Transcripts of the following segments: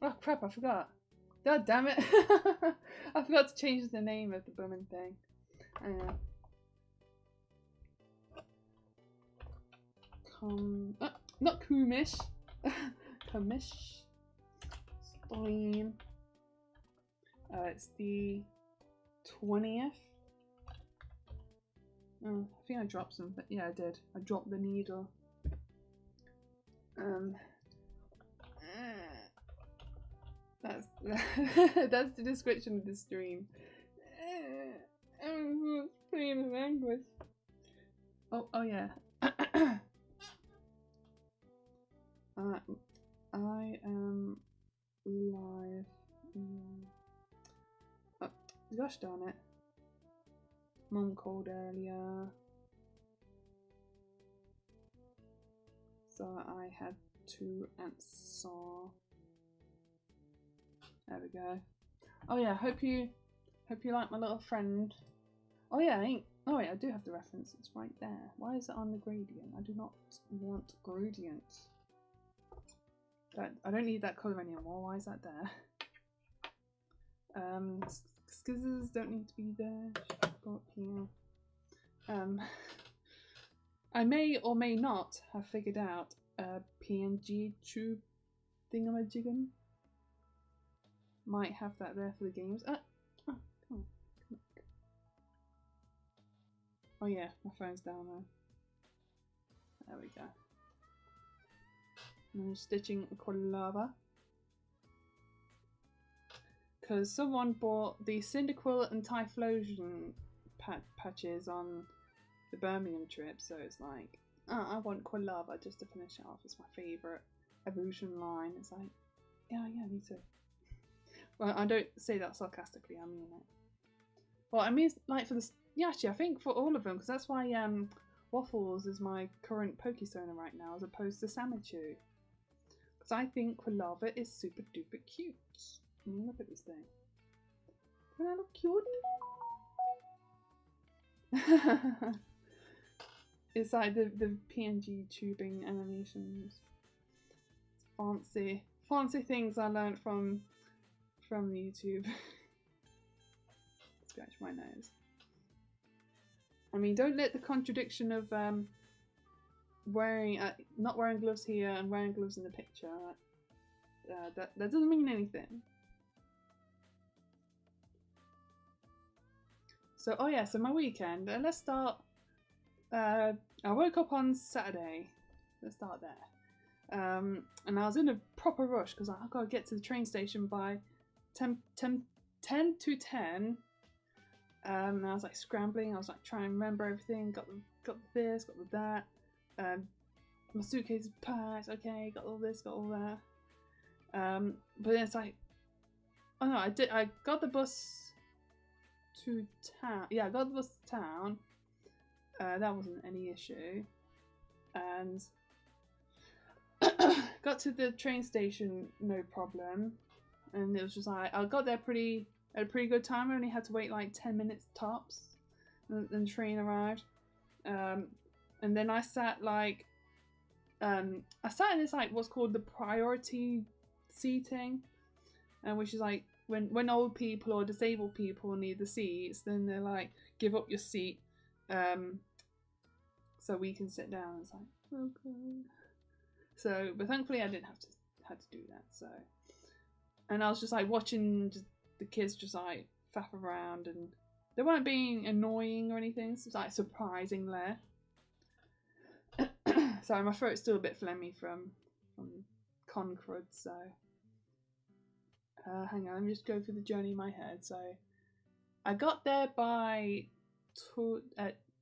Oh crap, I forgot. God damn it. I forgot to change the name of the blooming thing. Not Commish. Commish. Stream. It's the 20th. Oh, I think I dropped something. Yeah, I did. I dropped the needle. That's that's the description of the stream. I'm screaming in anguish. Oh yeah. I am live. Oh, gosh darn it. Mum called earlier, so I had to answer. There we go. Oh yeah, hope you like my little friend. Oh yeah, oh wait, I do have the reference. It's right there. Why is it on the gradient? I do not want gradient. I don't need that colour anymore. Why is that there? Skizzers don't need to be there. Go up here. I may or may not have figured out a PNG tube thingamajigam. Might have that there for the games. Oh, come on. Oh yeah, my phone's down there. There we go. I'm stitching Quilava. Because someone bought the Cyndaquil and Typhlosion patches on the Birmingham trip, so it's like, oh, I want Quilava just to finish it off. It's my favourite evolution line. It's like, yeah, me too. Well, I don't say that sarcastically, I mean it. Well, I mean, like for the... Yeah, actually, I think for all of them, because that's why Waffles is my current Pokestona right now, as opposed to Samichu. Because I think Quilava is super duper cute. I mean, look at this thing. Doesn't that look cute? It's like the PNG tubing animations. Fancy things I learned from YouTube. Scratch my nose. I mean, don't let the contradiction of not wearing gloves here and wearing gloves in the picture. That doesn't mean anything. So, oh yeah, so my weekend. Let's start. I woke up on Saturday. Let's start there. And I was in a proper rush because I've got to get to the train station by 10 to 10. And I was like scrambling. I was like trying to remember everything. Got this, got that. My suitcase is packed. Okay, got all this, got all that. But then it's like, oh no, I got the bus to town. Yeah, I got the bus to town. That wasn't any issue. And got to the train station, no problem. And it was just like, I got there at a pretty good time. I only had to wait like 10 minutes tops. And the train arrived. And then I sat like, in this like what's called the priority seating. Which is like, when old people or disabled people need the seats, then they're like, give up your seat. So we can sit down. It's like, okay. So, but thankfully I didn't have to do that. So, and I was just like watching the kids just like faff around, and they weren't being annoying or anything. So it was like surprisingly. Sorry, my throat's still a bit phlegmy from con crud. So, hang on, let me just go through the journey in my head. So, I got there by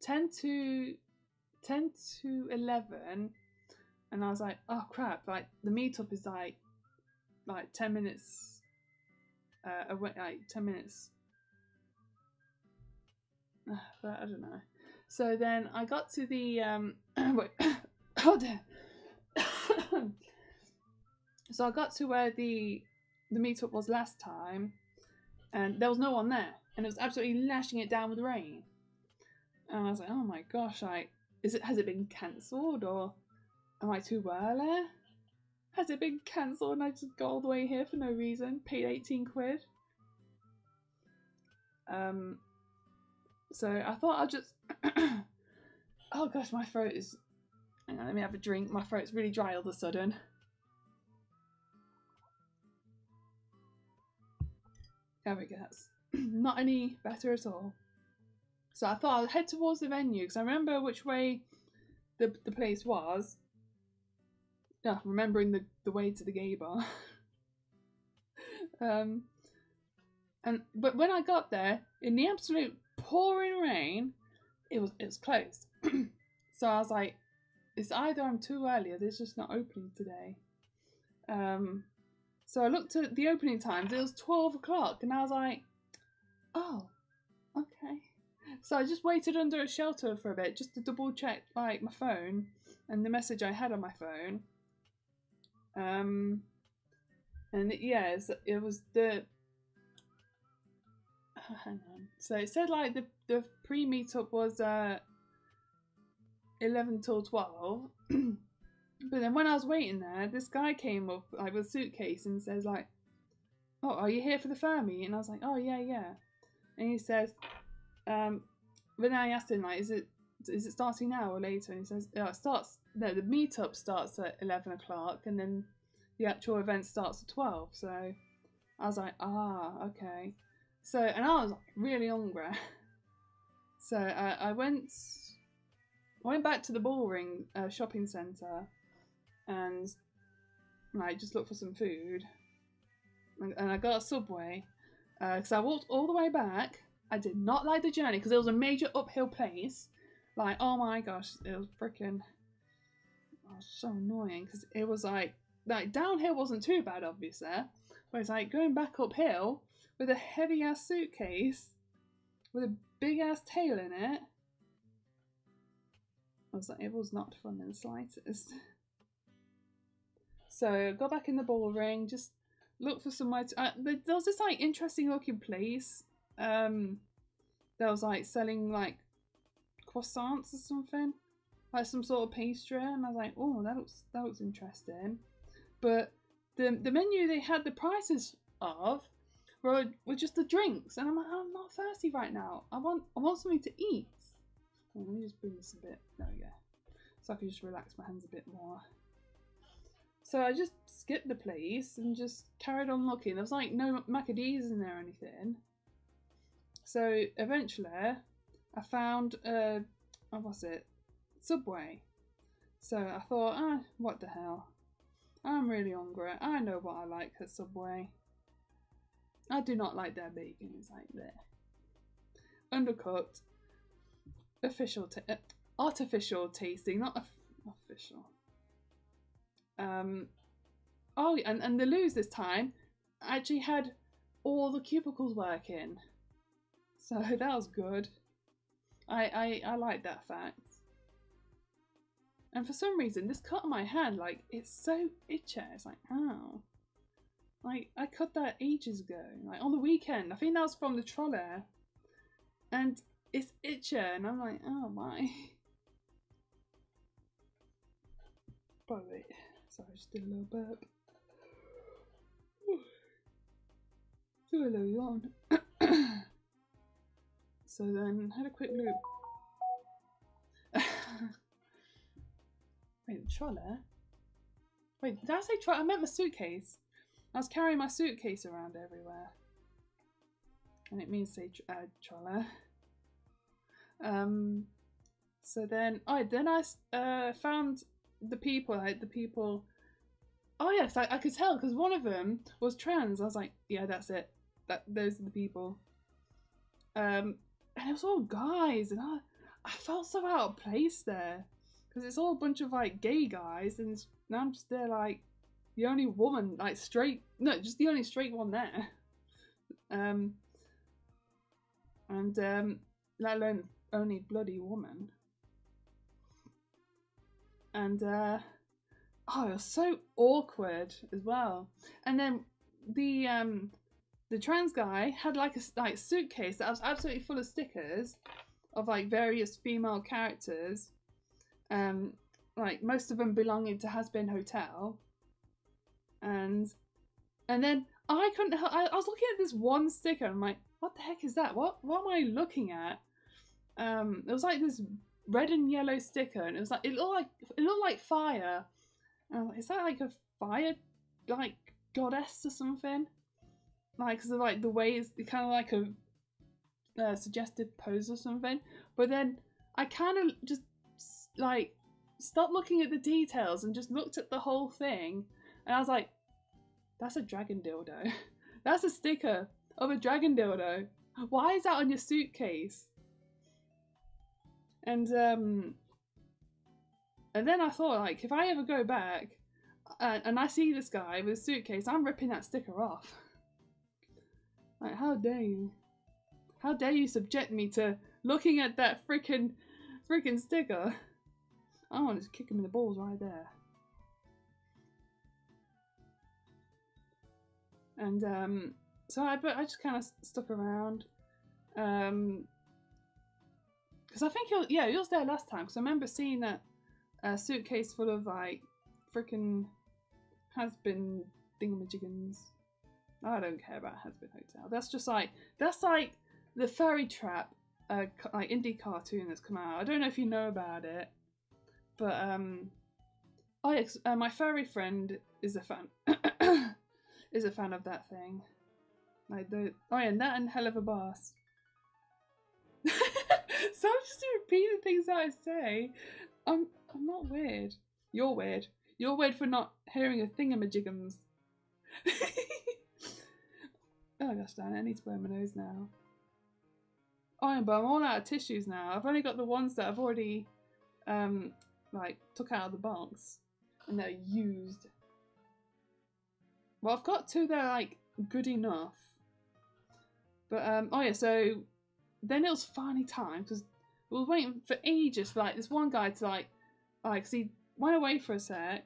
10 to 11, and I was like, oh crap, like the meetup is like 10 minutes away, like 10 minutes. But I don't know. So then I got to the wait, hold on. So I got to where the meetup was last time, and there was no one there, and it was absolutely lashing it down with rain. And I was like, oh my gosh, like, has it been cancelled, or am I too early? has it been cancelled and I just got all the way here for no reason? Paid 18 quid. So I thought I'll just... Oh gosh, my throat is... Hang on, let me have a drink. My throat's really dry all of a sudden. There we go. That's not any better at all. So I thought I'd head towards the venue because I remember which way the place was. Yeah, remembering the way to the gay bar. But when I got there, in the absolute pouring rain, it was closed. So I was like, it's either I'm too early or it's just not opening today. So I looked at the opening times, it was 12 o'clock, and I was like, oh, okay. So I just waited under a shelter for a bit just to double check like my phone and the message I had on my phone. And it was the... hang on. So it said like the pre-meetup was 11 till 12. But then when I was waiting there, this guy came up like with a suitcase and says like, oh, are you here for the Fermi? And I was like, oh yeah. And he says, but then I asked him like, is it starting now or later? And he says, oh, the meetup starts at 11 o'clock and then the actual event starts at 12. So I was like, okay. So, and I was really hungry. So I went back to the Bullring shopping centre and like just looked for some food. And I got a Subway because I walked all the way back. I did not like the journey because it was a major uphill place. Like, oh my gosh, it was freaking... Oh, so annoying because it was like downhill wasn't too bad, obviously. But it's like going back uphill with a heavy ass suitcase with a big ass tail in it. I was like, it was not fun in the slightest. So I got back in the Bullring, just looked for somewhere to... there was this like interesting looking place. That was like selling like croissants or something, like some sort of pastry, and I was like, oh, that looks interesting. But the menu they had the prices of were just the drinks, and I'm like, I'm not thirsty right now. I want something to eat. Oh, let me just bring this a bit. There we go. So I can just relax my hands a bit more. So I just skipped the place and just carried on looking. There was like no Maccadees in there or anything. So eventually I found what was it? Subway. So I thought, what the hell? I'm really hungry. I know what I like at Subway. I do not like their bacon. It's like there. Undercooked. Artificial tasting, not official. Oh, and the loos this time actually had all the cubicles working. So that was good. I like that fact. And for some reason, this cut on my hand, like, it's so itchy. It's like, ow. Like, I cut that ages ago. Like, on the weekend. I think that was from the trolley. And it's itchy. And I'm like, oh my. But wait. Sorry, I just did a little burp. Do a little yawn. So then, had a quick look. Wait, the trolley? Wait, did I say trolley? I meant my suitcase. I was carrying my suitcase around everywhere. And it means say trolley. So then, then I found the people. Oh yes, I could tell because one of them was trans. I was like, yeah, that's it. Those are the people. And it was all guys, and I felt so out of place there because it's all a bunch of like gay guys, and now I'm just there like the only woman, like straight. No, just the only straight one there. And let alone only bloody woman. And it was so awkward as well. And then the trans guy had like a suitcase that was absolutely full of stickers of like various female characters, like most of them belonging to Has Been Hotel. and then I couldn't help, I was looking at this one sticker and I'm like, what the heck is that? What am I looking at? It was like this red and yellow sticker, and it was like it looked like fire. Is that like a fire like goddess or something? Like, cause of like the way it's kind of like a suggested pose or something. But then I kind of just like stopped looking at the details and just looked at the whole thing, and I was like, that's a dragon dildo. That's a sticker of a dragon dildo. Why is that on your suitcase? And then I thought, like, if I ever go back and I see this guy with a suitcase, I'm ripping that sticker off. Like, how dare you? How dare you subject me to looking at that freaking sticker? I want to kick him in the balls right there. And so I just kind of stuck around. Because I think he was there last time. Because I remember seeing that suitcase full of like freaking has-been thingamajiggins. I don't care about Has-Been Hotel. That's like the Fairy Trap like indie cartoon that's come out. I don't know if you know about it, but my furry friend is a fan is a fan of that thing. Like and that and Hell of a Boss. So I'm just repeating things that I say. I'm not weird. You're weird. You're weird for not hearing a thingamajiggums. Oh gosh darn it, I need to blow my nose now. Oh, but I'm all out of tissues now. I've only got the ones that I've already like took out of the box and they're used. Well, I've got two that are like good enough. But so then it was finally time because we were waiting for ages for like this one guy to like cause he went away for a sec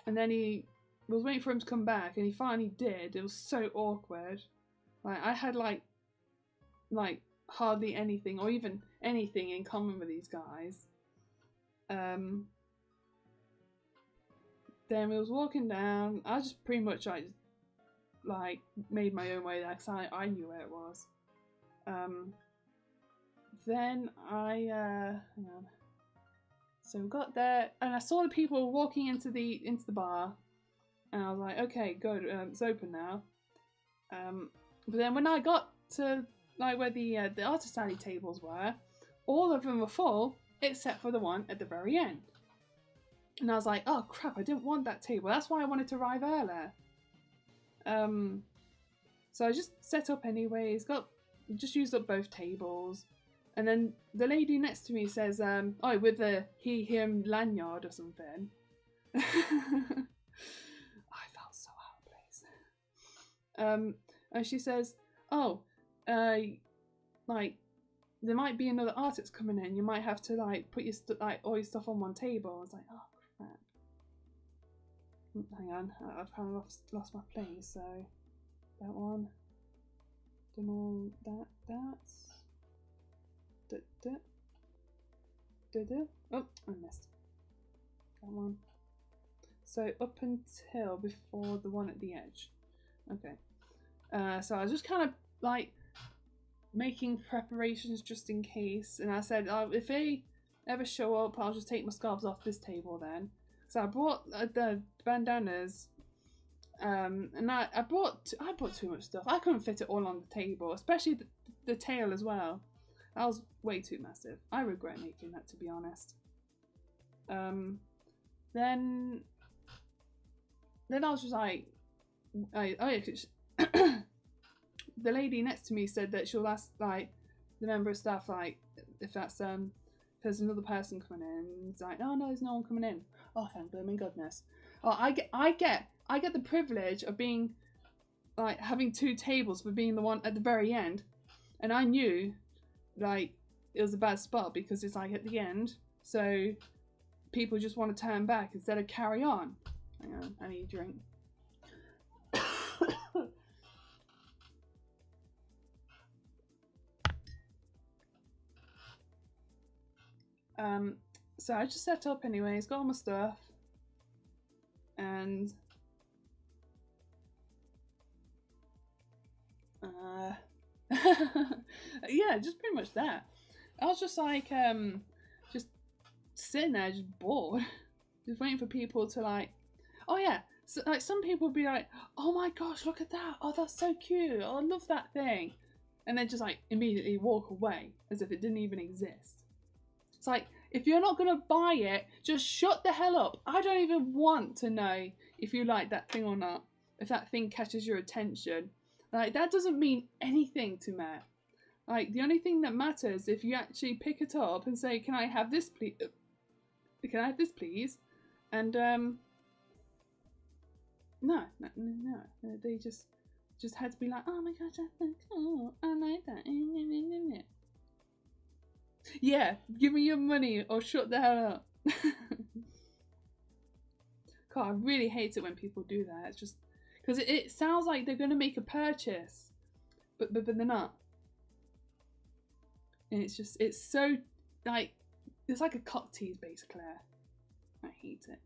and then he was waiting for him to come back and he finally did. It was so awkward. Like I had like hardly anything or even anything in common with these guys. Then we was walking down. I just pretty much like made my own way there because I knew where it was. Then I hang on. So we got there and I saw the people walking into the bar, and I was like, okay, good, it's open now. But then when I got to like where the artist alley tables were, all of them were full except for the one at the very end. And I was like, oh crap, I didn't want that table. That's why I wanted to arrive earlier. So I just set up anyways, just used up both tables. And then the lady next to me says, with the he, him lanyard or something. I felt so out of place. And she says, like, there might be another artist coming in. You might have to like put your all your stuff on one table. I was like, oh crap. Hang on, I've kind of lost my place. So that one, done all that's. Oh, I missed that one. So up until before the one at the edge. Okay. So I was just kind of like making preparations just in case, and I said, if they ever show up, I'll just take my scarves off this table then. So I brought the bandanas, and I brought too much stuff. I couldn't fit it all on the table, especially the tail as well. That was way too massive. I regret making that, to be honest. Then I was just like, the lady next to me said that she'll ask like the member of staff like if there's another person coming in. And it's like, oh no, there's no one coming in. Oh thank blooming goodness. Oh, I get the privilege of being like having two tables for being the one at the very end, and I knew like it was a bad spot because it's like at the end, so people just want to turn back instead of carry on. Hang on, I need a drink. So I just set up anyways, got all my stuff, and Yeah, just pretty much that. I was just like, just sitting there, just bored, just waiting for people to like, oh yeah, so, like some people would be like, oh my gosh, look at that, oh that's so cute, oh I love that thing, and then just like immediately walk away as if it didn't even exist. It's like, if you're not gonna buy it, just shut the hell up. I don't even want to know if you like that thing or not, if that thing catches your attention. Like, that doesn't mean anything to me. Like, the only thing that matters if you actually pick it up and say, can I have this please? Can I have this please? And, no. They just had to be like, oh my gosh, that's so cool. I like that. Yeah, give me your money or shut the hell up. God, I really hate it when people do that. It's just because it sounds like they're going to make a purchase, but they're not. And it's so like, it's like a cock tease basically. I hate it.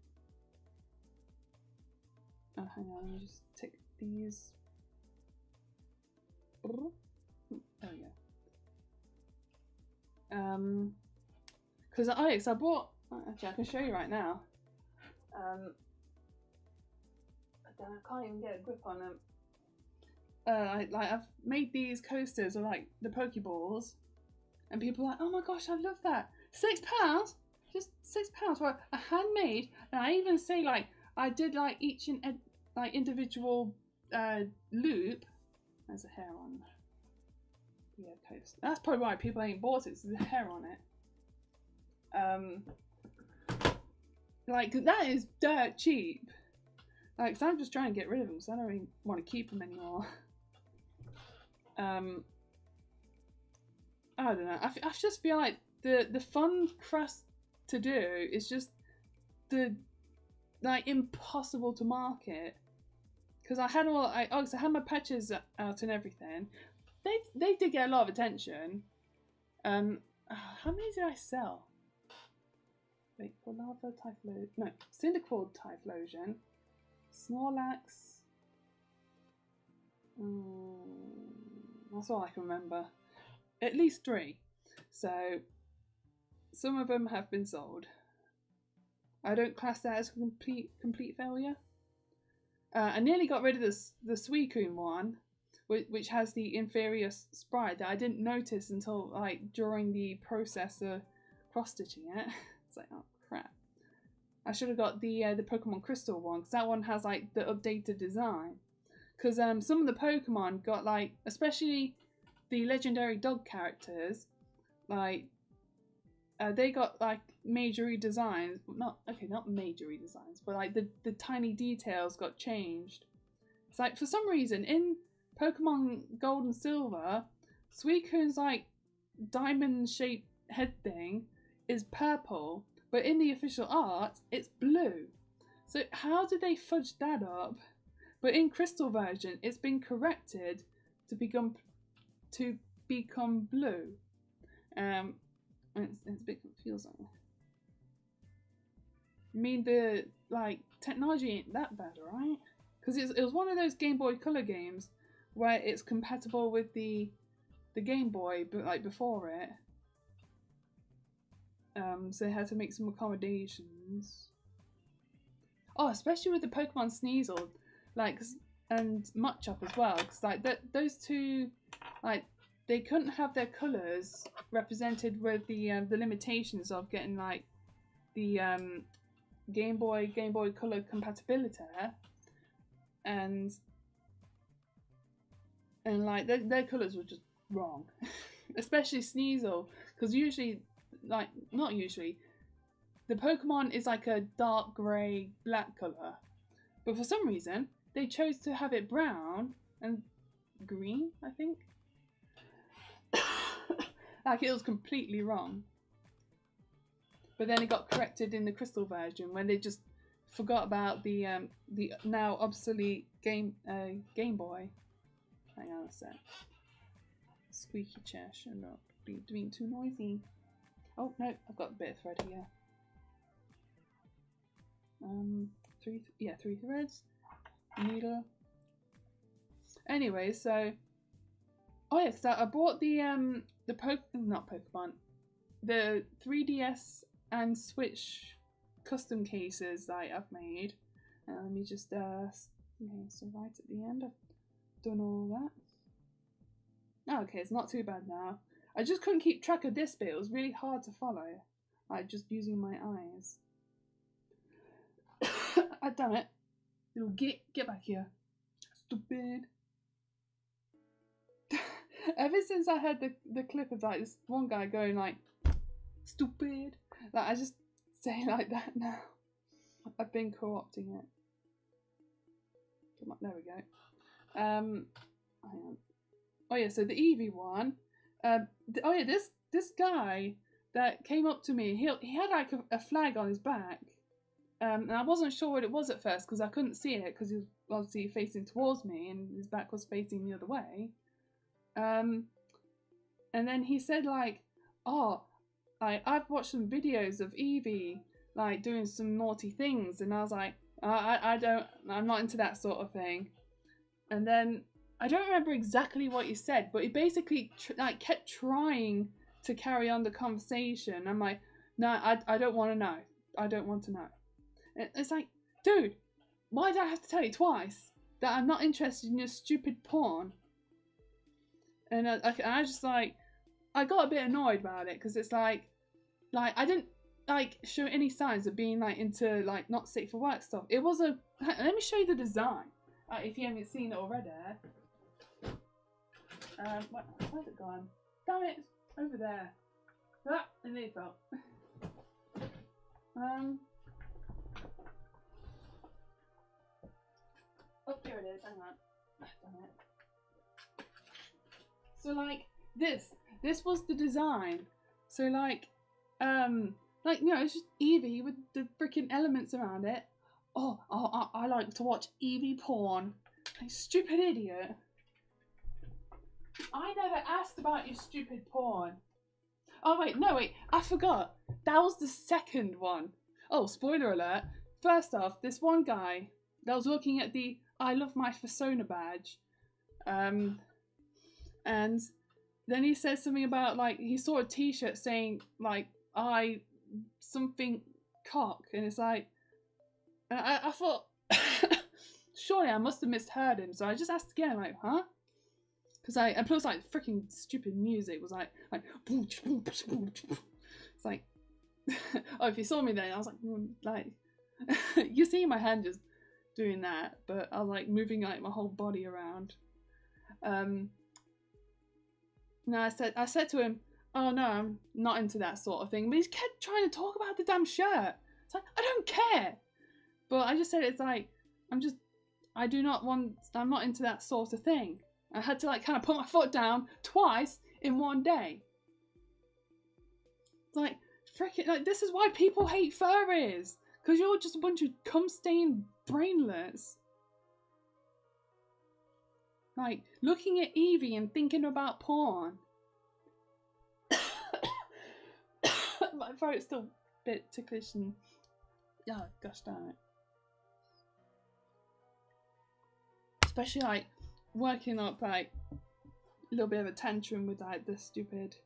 Oh, hang on, let me just take these. Oh yeah. Because I bought. Actually, I can show you right now. I can't even get a grip on them. I've made these coasters of like the Pokeballs, and people are like, oh my gosh, I love that. £6, just £6 for a handmade. And I even say like I did like each and like individual loop. There's a hair on. Yeah, coaster. That's probably why people ain't bought it. Cause there's a hair on it. Like that is dirt cheap. Like, cause I'm just trying to get rid of them, so I don't really want to keep them anymore. I don't know. I just feel like the fun crust to do is just the like impossible to market. Because I had I had my patches out and everything. They did get a lot of attention. How many did I sell? Wait, for lava Typhlosion. No, Cyndaquil Typhlosion. Snorlax. That's all I can remember. At least 3. So some of them have been sold. I don't class that as a complete failure. I nearly got rid of the Suicune one, which has the inferior sprite that I didn't notice until like during the process of cross stitching it. It's like, oh crap. I should have got the Pokemon Crystal one, because that one has like the updated design. Because some of the Pokemon got like, especially the legendary dog characters, like they got like major redesigns. Not major redesigns, but like the tiny details got changed. It's like for some reason in Pokemon Gold and Silver, Suicune's like diamond shaped head thing is purple, but in the official art it's blue. So how did they fudge that up? But in Crystal version it's been corrected to become blue. It's a bit confusing. I mean, the like technology ain't that bad, right? Because it was one of those Game Boy Color games where it's compatible with the Game Boy, but like before it. So they had to make some accommodations. Oh, especially with the Pokemon Sneasel, like, and Machop as well, because like those two, like, they couldn't have their colours represented with the limitations of getting like the Game Boy Color compatibility, and like their colours were just wrong, especially Sneasel, because usually, like not usually, the Pokemon is like a dark grey black colour, but for some reason they chose to have it brown and green, I think. Like it was completely wrong. But then it got corrected in the Crystal version when they just forgot about the now obsolete Game Boy. Hang on a sec. Squeaky chair should not be being too noisy. Oh no, I've got a bit of thread here. 3 threads. Needle. Anyway, so Oh yeah, because I bought the not Pokemon, the 3DS and Switch custom cases that I've made. Let me just okay, so right at the end I've done all that. Oh, okay, it's not too bad now. I just couldn't keep track of this bit. It was really hard to follow, like just using my eyes. Ah, damn it! It'll get back here, stupid. Ever since I heard the clip of like this one guy going like stupid, like I just say like that now. I've been co-opting it. Come on, there we go. Hang on. Oh yeah, so the Eevee one. Oh yeah, this guy that came up to me, he had like a flag on his back, and I wasn't sure what it was at first because I couldn't see it because he was obviously facing towards me and his back was facing the other way. And then he said like, oh, I've watched some videos of Eevee like doing some naughty things, and I was like, I'm not into that sort of thing. And then I don't remember exactly what he said, but he basically like kept trying to carry on the conversation. I'm like, no, I don't want to know. I don't want to know. And it's like, dude, why did I have to tell you twice that I'm not interested in your stupid porn? And I just like, I got a bit annoyed about it because it's like I didn't like show any signs of being like into like not safe for work stuff. It was a, let me show you the design if you haven't seen it already. Where's it gone? Damn it, over there. Ah, and there it fell. Oh, here it is. Hang on. Damn it. So like this was the design. So like you know, it's just Eevee with the freaking elements around it. Oh, I like to watch Eevee porn. Like, stupid idiot. I never asked about your stupid porn. Oh wait, no wait, I forgot. That was the second one. Oh, spoiler alert. First off, this one guy that was looking at the I love my persona badge. And then he says something about like he saw a t-shirt saying like I something cock, and it's like, and I thought surely I must have misheard him, so I just asked again like, huh? Because and plus like freaking stupid music was like it's like oh, if you saw me then I was like you see my hand just doing that, but I was like moving like my whole body around. No, I said to him, oh no, I'm not into that sort of thing, but he kept trying to talk about the damn shirt. It's like, I don't care. But I just said it's like, I'm not into that sort of thing. I had to like kind of put my foot down twice in one day. It's like, freaking, like, this is why people hate furries. Because you're just a bunch of cum-stained brainlets. Like, looking at Eevee and thinking about porn. My throat's still a bit ticklish and... oh, gosh damn it. Especially, like, working up, like, a little bit of a tantrum with, like, the stupidity.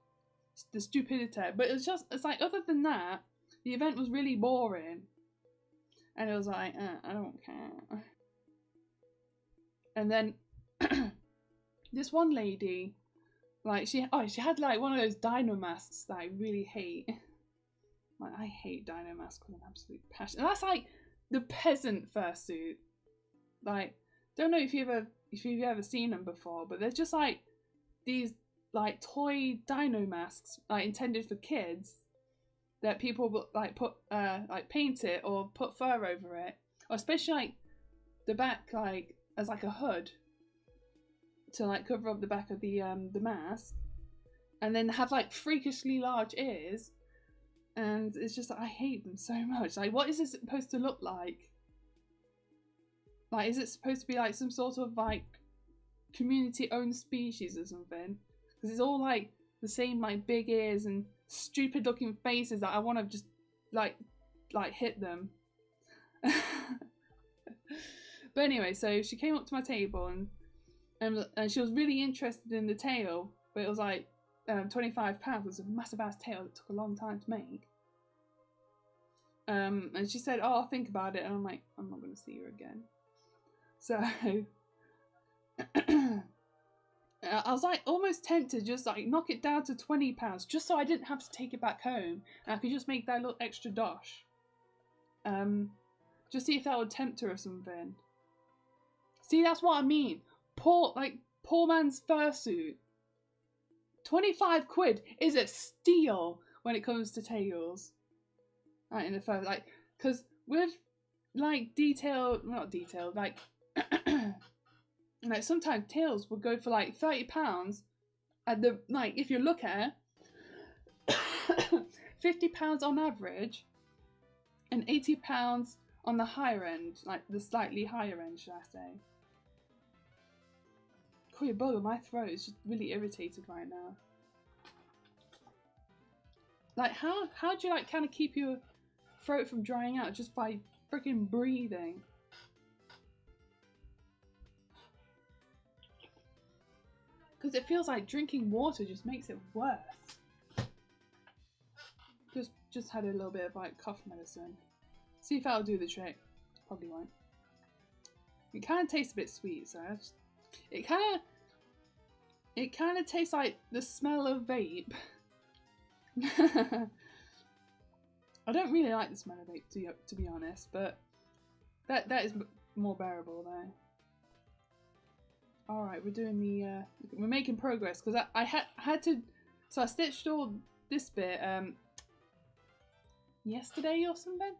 But it's like, other than that, the event was really boring. And it was like, I don't care. And then... this one lady, like she had like one of those dino masks that I really hate. Like I hate dino masks with an absolute passion. And that's like the peasant fursuit. Like, don't know if you've ever seen them before, but they're just like these like toy dino masks like intended for kids that people will like put like paint it or put fur over it, or especially like the back like as like a hood to like cover up the back of the mask, and then have like freakishly large ears, and it's just like, I hate them so much. Like, what is it supposed to look like? Like, is it supposed to be like some sort of like community-owned species or something? Because it's all like the same like big ears and stupid-looking faces that I want to just like hit them. But anyway, so she came up to my table and and she was really interested in the tail, but it was like £25. It was a massive ass tail that took a long time to make. And she said, "Oh, I'll think about it," and I'm like, I'm not going to see her again. So I was like almost tempted just like knock it down to £20 just so I didn't have to take it back home and I could just make that little extra dosh. Just see if that would tempt her or something. See, that's what I mean. Poor man's fursuit. 25 quid is a steal when it comes to tails. Like in the first, like, because with like not detailed, like like sometimes tails will go for like £30 at the, like, if you look at it, £50 on average and £80 on the higher end, like the slightly higher end, should I say. Call your bugger, my throat is just really irritated right now. Like, how do you like kind of keep your throat from drying out just by freaking breathing? Because it feels like drinking water just makes it worse. Just had a little bit of like cough medicine. See if that'll do the trick. Probably won't. It kind of tastes a bit sweet, so it kind of tastes like the smell of vape. I don't really like the smell of vape, to be honest, but that is more bearable though. All right, we're doing the we're making progress because I had to, so I stitched all this bit yesterday or something.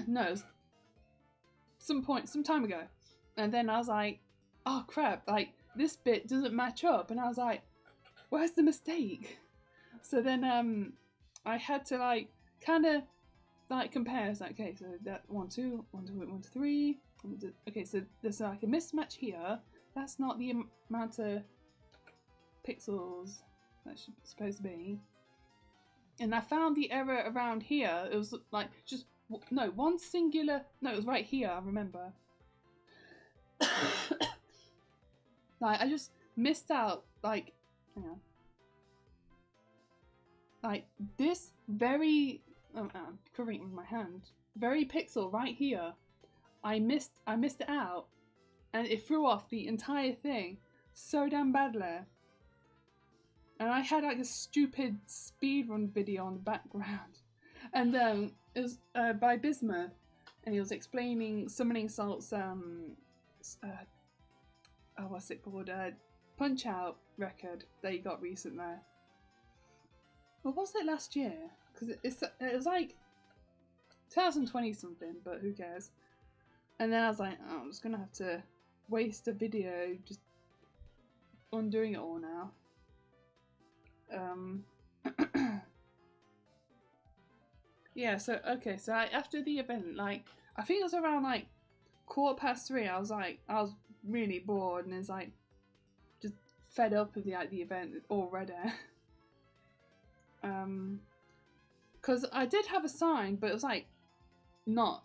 No, it was some time ago, and then I was like, oh crap, like this bit doesn't match up, and I was like, where's the mistake? So then I had to like kind of like compare. It's like, okay, so that 1 2 1 2 1 2 3. Okay, so there's like a mismatch here. That's not the amount of pixels that should supposed to be. And I found the error around here. It was like just no one singular. No, it was right here. I remember. Like I just missed out. Like, hang on. Like this very. I'm covering it with my hand. Very pixel right here. I missed it out, and it threw off the entire thing so damn badly. And I had like a stupid speedrun video on the background, and it was by Bismuth, and he was explaining Summoning Salt's what's it called, Punch Out record that he got recently. Or was it last year? Because it was like 2020 something, but who cares? And then I was like, oh, I'm just gonna have to waste a video just undoing it all now. Yeah, so okay, so after the event, like I think it was around like 3:15. I was really bored, and it's like just fed up with the event already. Because I did have a sign, but it was like not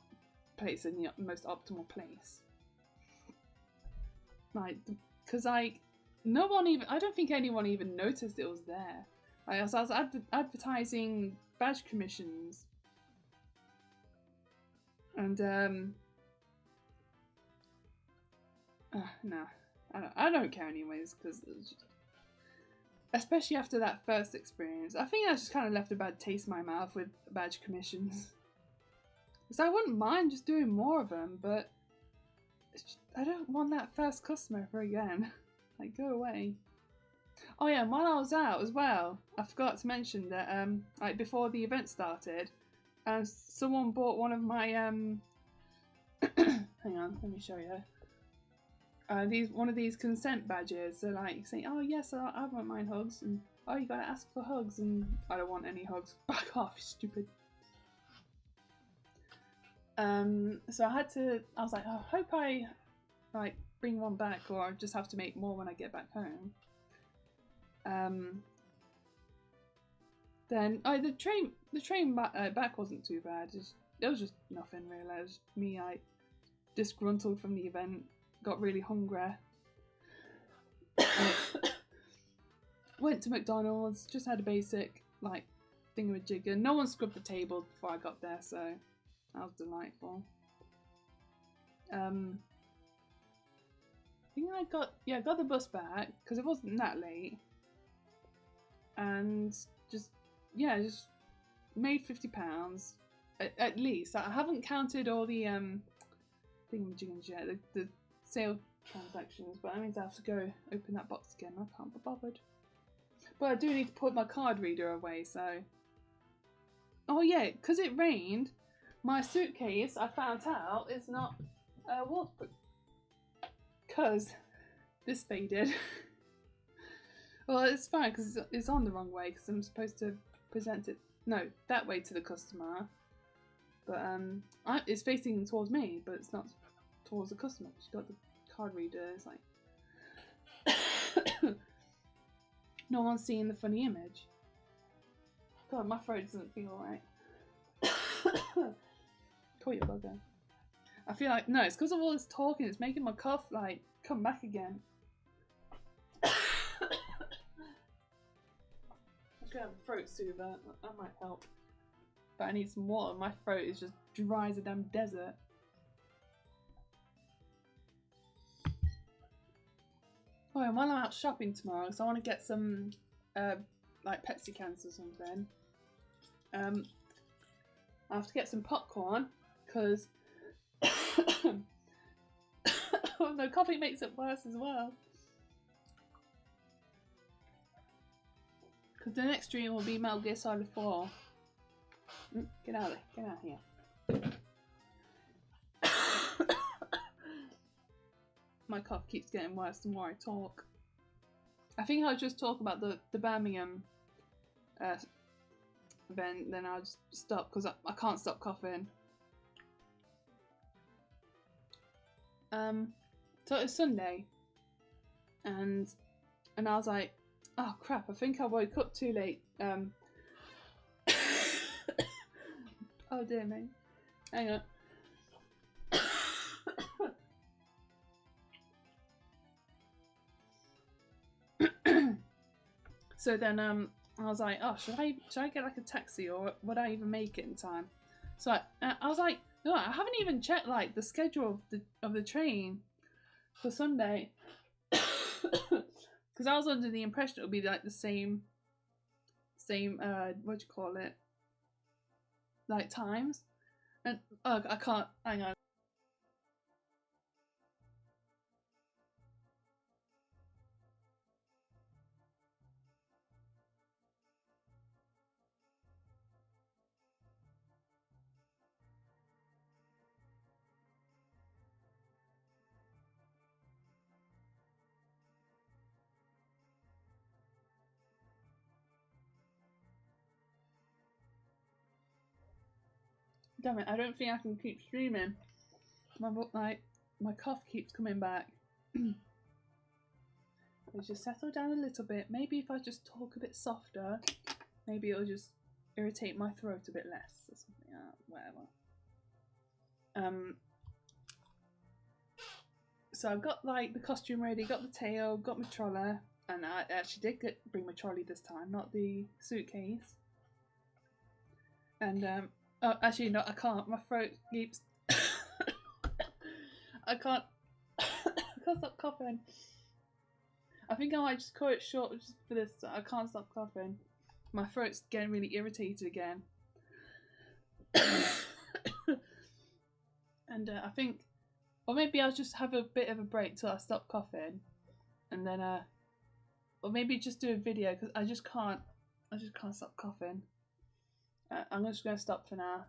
placed in the most optimal place. Like, because like no one even, I don't think anyone even noticed it was there. Like, so I was advertising badge commissions, and no, I don't care anyways, because especially after that first experience, I think I just kind of left a bad taste in my mouth with badge commissions. So I wouldn't mind just doing more of them, but I don't want that first customer ever again. Like, go away. Oh yeah, and while I was out as well, I forgot to mention that like before the event started, someone bought one of my hang on, let me show you. One of these consent badges. So like saying, oh yes, I won't mind hugs, and oh you gotta ask for hugs, and I don't want any hugs. Back off, stupid. So I was like, oh, I hope I like bring one back, or I just have to make more when I get back home. Then the train back wasn't too bad. It was just nothing really. It was me, disgruntled from the event, got really hungry, Went to McDonald's, just had a basic like thingamajigger. No one scrubbed the table before I got there, so that was delightful. I think I got the bus back because it wasn't that late, and just made £50 at least. I haven't counted all the thingamajiggers yet, the sale transactions, but that means I have to go open that box again. I can't be bothered. But I do need to put my card reader away, so. Oh yeah, because it rained, my suitcase, I found out, is not waterproof. Because this faded. Well, it's fine because it's on the wrong way because I'm supposed to present it, no, that way to the customer. But it's facing towards me, but it's not towards the customer. She's got the card reader, it's like no one's seeing the funny image. God, my throat doesn't feel right. Call your bugger. I feel like, no, it's because of all this talking, it's making my cough like come back again. I'm gonna have a throat soother, that might help. But I need some water, my throat is just dry as a damn desert. Oh, and while I'm out shopping tomorrow, so I want to get some like Pepsi cans or something. I have to get some popcorn because oh no, coffee makes it worse as well. Because the next stream will be Metal Gear Solid 4. Get out of there, get out of here. My cough keeps getting worse the more I talk. I think I'll just talk about the Birmingham event, then I'll just stop because I can't stop coughing. So it was Sunday, and I was like, oh crap, I think I woke up too late. Oh dear me, hang on. So then I was like, oh, should I get like a taxi, or would I even make it in time? So I was like, no, I haven't even checked like the schedule of the train for Sunday, because I was under the impression it would be like the same what do you call it, like times, and oh, I can't, hang on. Damn it, I don't think I can keep streaming. My cough keeps coming back. Let's just settle down a little bit. Maybe if I just talk a bit softer, maybe it'll just irritate my throat a bit less or something like that, whatever. So I've got like the costume ready, got the tail, got my trolley, and I actually did bring my trolley this time, not the suitcase. And oh, actually no, I can't. My throat keeps. I can't stop coughing. I think I might just cut it short just for this. I can't stop coughing. My throat's getting really irritated again. And I think, or maybe I'll just have a bit of a break till I stop coughing, and then or maybe just do a video because I just can't stop coughing. I'm just gonna stop for now.